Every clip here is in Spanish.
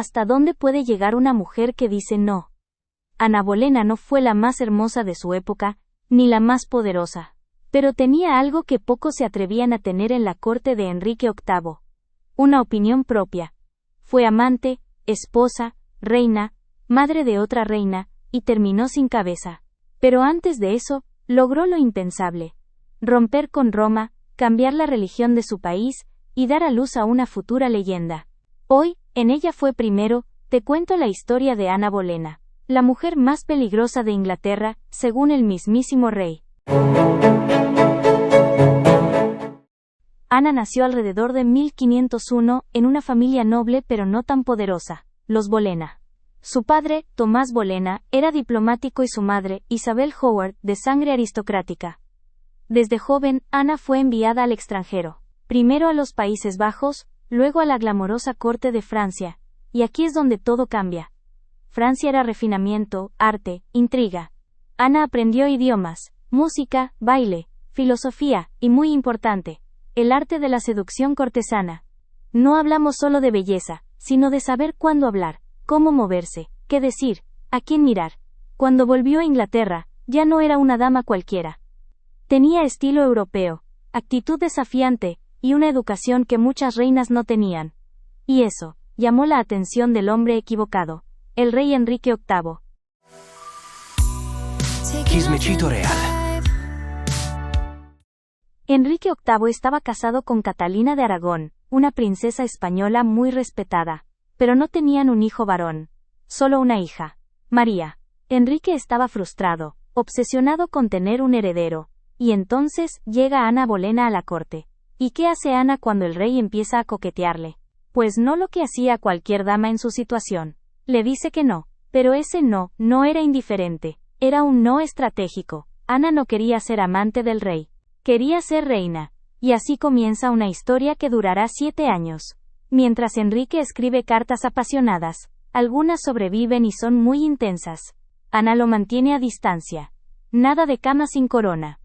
¿Hasta dónde puede llegar una mujer que dice no? Ana Bolena no fue la más hermosa de su época, ni la más poderosa, pero tenía algo que pocos se atrevían a tener en la corte de Enrique VIII. Una opinión propia. Fue amante, esposa, reina, madre de otra reina, y terminó sin cabeza. Pero antes de eso, logró lo impensable: romper con Roma, cambiar la religión de su país, y dar a luz a una futura leyenda. Hoy, en Ella fue primero, te cuento la historia de Ana Bolena, la mujer más peligrosa de Inglaterra, según el mismísimo rey. Ana nació alrededor de 1501, en una familia noble pero no tan poderosa, los Bolena. Su padre, Tomás Bolena, era diplomático y su madre, Isabel Howard, de sangre aristocrática. Desde joven, Ana fue enviada al extranjero, primero a los Países Bajos, luego a la glamorosa corte de Francia, y aquí es donde todo cambia. Francia era refinamiento, arte, intriga. Ana aprendió idiomas, música, baile, filosofía, y muy importante, el arte de la seducción cortesana. No hablamos solo de belleza, sino de saber cuándo hablar, cómo moverse, qué decir, a quién mirar. Cuando volvió a Inglaterra, ya no era una dama cualquiera. Tenía estilo europeo, actitud desafiante, y una educación que muchas reinas no tenían. Y eso llamó la atención del hombre equivocado, el rey Enrique VIII. Chismecito real. Enrique VIII estaba casado con Catalina de Aragón, una princesa española muy respetada, pero no tenían un hijo varón, solo una hija, María. Enrique estaba frustrado, obsesionado con tener un heredero, y entonces llega Ana Bolena a la corte. ¿Y qué hace Ana cuando el rey empieza a coquetearle? Pues no lo que hacía cualquier dama en su situación. Le dice que no, pero ese no era indiferente, era un no estratégico. Ana no quería ser amante del rey, quería ser reina, y así comienza una historia que durará 7 años. Mientras Enrique escribe cartas apasionadas, algunas sobreviven y son muy intensas. Ana lo mantiene a distancia. Nada de cama sin corona.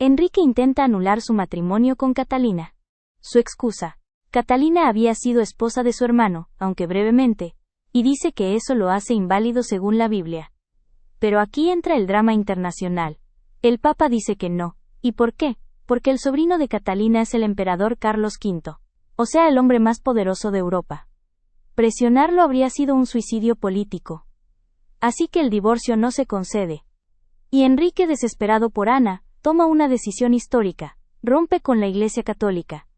Enrique intenta anular su matrimonio con Catalina. Su excusa: Catalina había sido esposa de su hermano, aunque brevemente, y dice que eso lo hace inválido según la Biblia. Pero aquí entra el drama internacional. El Papa dice que no. ¿Y por qué? Porque el sobrino de Catalina es el emperador Carlos V, o sea, el hombre más poderoso de Europa. Presionarlo habría sido un suicidio político. Así que el divorcio no se concede. Y Enrique, desesperado por Ana, toma una decisión histórica: rompe con la Iglesia Católica.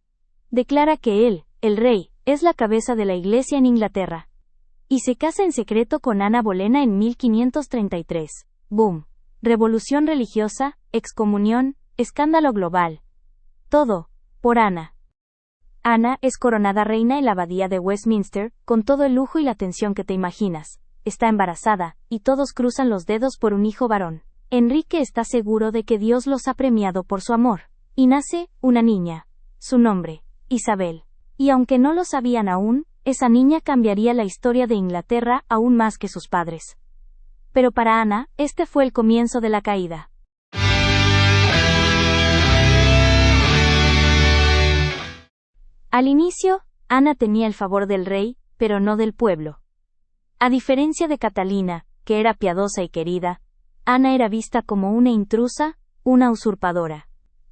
Declara que él, el rey, es la cabeza de la Iglesia en Inglaterra. Y se casa en secreto con Ana Bolena en 1533. Boom. Revolución religiosa, excomunión, escándalo global. Todo, por Ana. Ana es coronada reina en la abadía de Westminster, con todo el lujo y la atención que te imaginas. Está embarazada, y todos cruzan los dedos por un hijo varón. Enrique está seguro de que Dios los ha premiado por su amor. Y nace una niña. Su nombre, Isabel. Y aunque no lo sabían aún, esa niña cambiaría la historia de Inglaterra aún más que sus padres. Pero para Ana, este fue el comienzo de la caída. Al inicio, Ana tenía el favor del rey, pero no del pueblo. A diferencia de Catalina, que era piadosa y querida, Ana era vista como una intrusa, una usurpadora.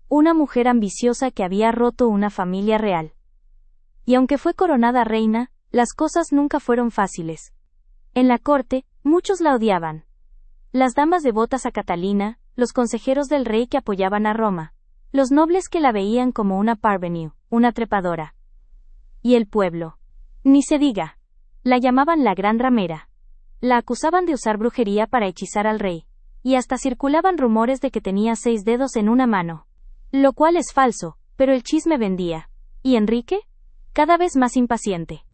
Una mujer ambiciosa que había roto una familia real. Y aunque fue coronada reina, las cosas nunca fueron fáciles. En la corte, muchos la odiaban. Las damas devotas a Catalina, los consejeros del rey que apoyaban a Roma, los nobles que la veían como una parvenue, una trepadora. Y el pueblo. Ni se diga. La llamaban la Gran Ramera. La acusaban de usar brujería para hechizar al rey. Y hasta circulaban rumores de que tenía 6 dedos en una mano. Lo cual es falso, pero el chisme vendía. ¿Y Enrique? Cada vez más impaciente.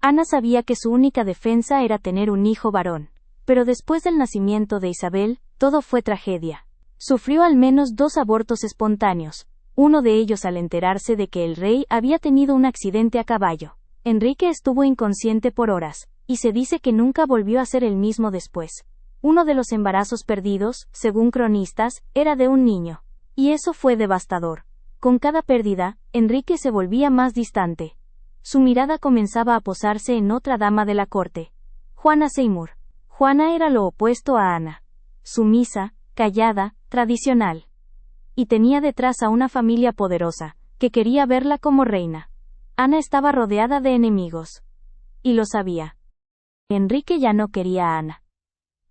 Ana sabía que su única defensa era tener un hijo varón. Pero después del nacimiento de Isabel, todo fue tragedia. Sufrió al menos 2 abortos espontáneos, uno de ellos al enterarse de que el rey había tenido un accidente a caballo. Enrique estuvo inconsciente por horas, y se dice que nunca volvió a ser el mismo después. Uno de los embarazos perdidos, según cronistas, era de un niño. Y eso fue devastador. Con cada pérdida, Enrique se volvía más distante. Su mirada comenzaba a posarse en otra dama de la corte, Juana Seymour. Juana era lo opuesto a Ana. Sumisa, callada, tradicional. Y tenía detrás a una familia poderosa, que quería verla como reina. Ana estaba rodeada de enemigos. Y lo sabía. Enrique ya no quería a Ana.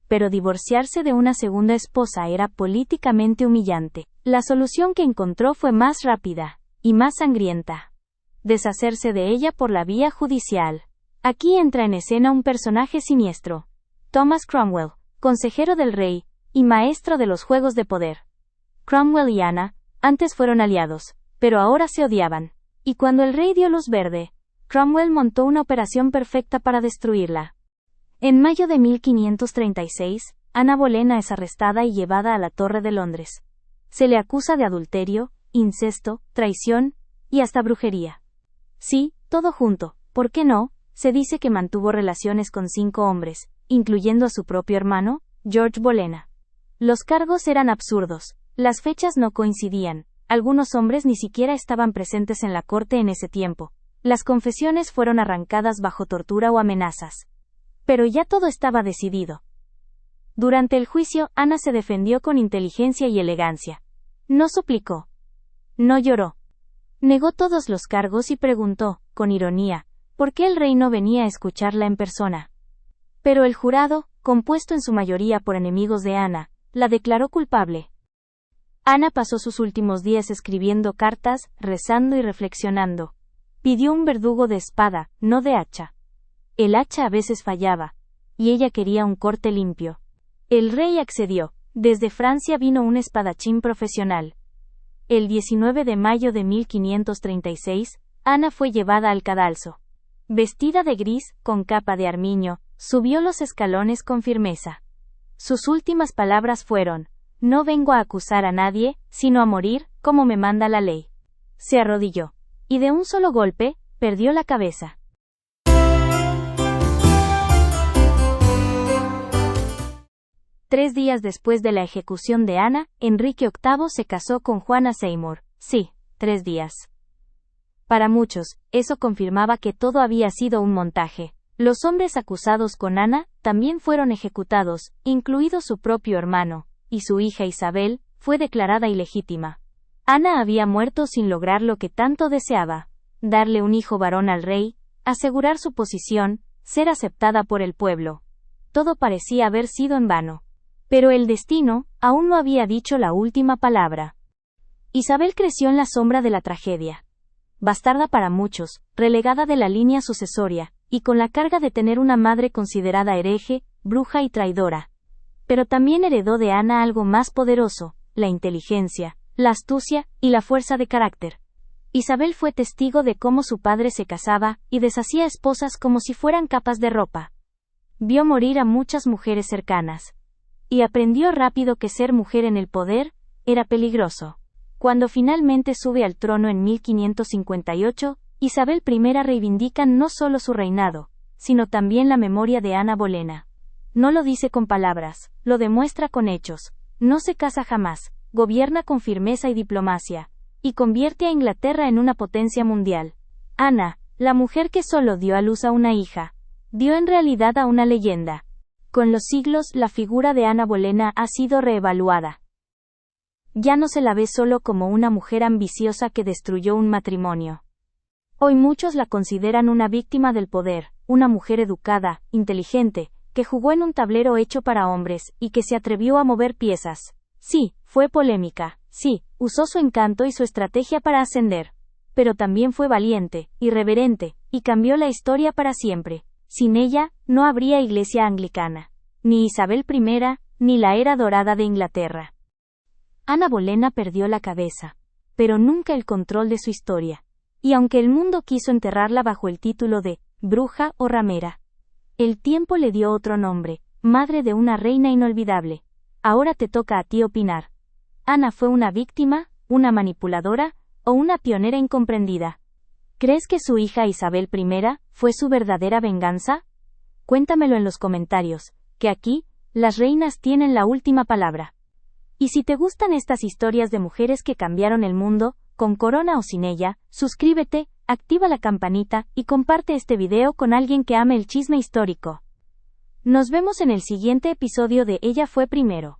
Pero divorciarse de una segunda esposa era políticamente humillante. La solución que encontró fue más rápida, y más sangrienta. Deshacerse de ella por la vía judicial. Aquí entra en escena un personaje siniestro. Thomas Cromwell, consejero del rey, y maestro de los juegos de poder. Cromwell y Ana, antes fueron aliados, pero ahora se odiaban. Y cuando el rey dio luz verde, Cromwell montó una operación perfecta para destruirla. En mayo de 1536, Ana Bolena es arrestada y llevada a la Torre de Londres. Se le acusa de adulterio, incesto, traición, y hasta brujería. Sí, todo junto, ¿por qué no? Se dice que mantuvo relaciones con 5 hombres, incluyendo a su propio hermano, George Bolena. Los cargos eran absurdos, las fechas no coincidían, algunos hombres ni siquiera estaban presentes en la corte en ese tiempo. Las confesiones fueron arrancadas bajo tortura o amenazas. Pero ya todo estaba decidido. Durante el juicio, Ana se defendió con inteligencia y elegancia. No suplicó. No lloró. Negó todos los cargos y preguntó, con ironía, ¿por qué el rey no venía a escucharla en persona? Pero el jurado, compuesto en su mayoría por enemigos de Ana, la declaró culpable. Ana pasó sus últimos días escribiendo cartas, rezando y reflexionando. Pidió un verdugo de espada, no de hacha. El hacha a veces fallaba, y ella quería un corte limpio. El rey accedió. Desde Francia vino un espadachín profesional. El 19 de mayo de 1536, Ana fue llevada al cadalso. Vestida de gris, con capa de armiño, subió los escalones con firmeza. Sus últimas palabras fueron: «No vengo a acusar a nadie, sino a morir, como me manda la ley». Se arrodilló. Y de un solo golpe, perdió la cabeza. Tres días después de la ejecución de Ana, Enrique VIII se casó con Juana Seymour. Sí, 3 días. Para muchos, eso confirmaba que todo había sido un montaje. Los hombres acusados con Ana también fueron ejecutados, incluido su propio hermano, y su hija Isabel fue declarada ilegítima. Ana había muerto sin lograr lo que tanto deseaba: darle un hijo varón al rey, asegurar su posición, ser aceptada por el pueblo. Todo parecía haber sido en vano. Pero el destino aún no había dicho la última palabra. Isabel creció en la sombra de la tragedia. Bastarda para muchos, relegada de la línea sucesoria, y con la carga de tener una madre considerada hereje, bruja y traidora. Pero también heredó de Ana algo más poderoso: la inteligencia, la astucia y la fuerza de carácter. Isabel fue testigo de cómo su padre se casaba y deshacía esposas como si fueran capas de ropa. Vio morir a muchas mujeres cercanas. Y aprendió rápido que ser mujer en el poder era peligroso. Cuando finalmente sube al trono en 1558, Isabel I reivindica no solo su reinado, sino también la memoria de Ana Bolena. No lo dice con palabras, lo demuestra con hechos. No se casa jamás, gobierna con firmeza y diplomacia, y convierte a Inglaterra en una potencia mundial. Ana, la mujer que solo dio a luz a una hija, dio en realidad a una leyenda. Con los siglos, la figura de Ana Bolena ha sido reevaluada. Ya no se la ve solo como una mujer ambiciosa que destruyó un matrimonio. Hoy muchos la consideran una víctima del poder, una mujer educada, inteligente, que jugó en un tablero hecho para hombres, y que se atrevió a mover piezas. Sí, fue polémica, sí, usó su encanto y su estrategia para ascender. Pero también fue valiente, irreverente, y cambió la historia para siempre. Sin ella, no habría Iglesia anglicana, ni Isabel I, ni la era dorada de Inglaterra. Ana Bolena perdió la cabeza, pero nunca el control de su historia. Y aunque el mundo quiso enterrarla bajo el título de bruja o ramera, el tiempo le dio otro nombre: madre de una reina inolvidable. Ahora te toca a ti opinar. ¿Ana fue una víctima, una manipuladora, o una pionera incomprendida? ¿Crees que su hija Isabel I fue su verdadera venganza? Cuéntamelo en los comentarios, que aquí, las reinas tienen la última palabra. Y si te gustan estas historias de mujeres que cambiaron el mundo, con corona o sin ella, suscríbete, activa la campanita y comparte este video con alguien que ame el chisme histórico. Nos vemos en el siguiente episodio de Ella fue primero.